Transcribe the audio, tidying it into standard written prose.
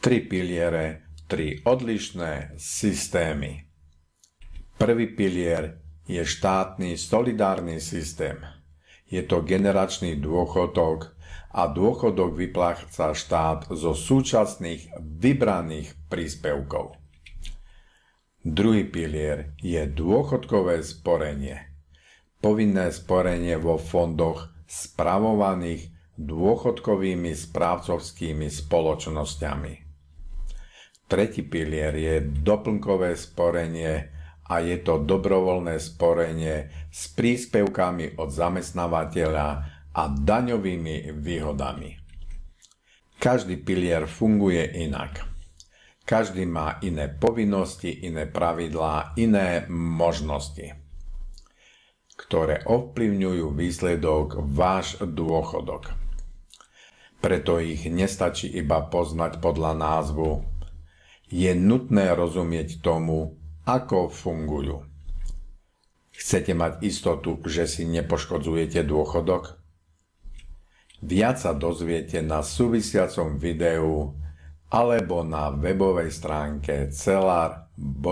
Tri piliere, tri odlišné systémy. Prvý pilier je štátny solidárny systém. Je to generačný dôchodok a dôchodok vypláca štát zo súčasných vybraných príspevkov. Druhý pilier je dôchodkové sporenie. Povinné sporenie vo fondoch spravovaných dôchodkovými správcovskými spoločnosťami. Tretí pilier je doplnkové sporenie a je to dobrovoľné sporenie s príspevkami od zamestnávateľa a daňovými výhodami. Každý pilier funguje inak. Každý má iné povinnosti, iné pravidlá, iné možnosti, ktoré ovplyvňujú výsledok váš dôchodok. Preto ich nestačí iba poznať podľa názvu. Je nutné rozumieť tomu, ako fungujú. Chcete mať istotu, že si nepoškodzujete dôchodok? Viac sa dozviete na súvisiacom videu alebo na webovej stránke celar.online.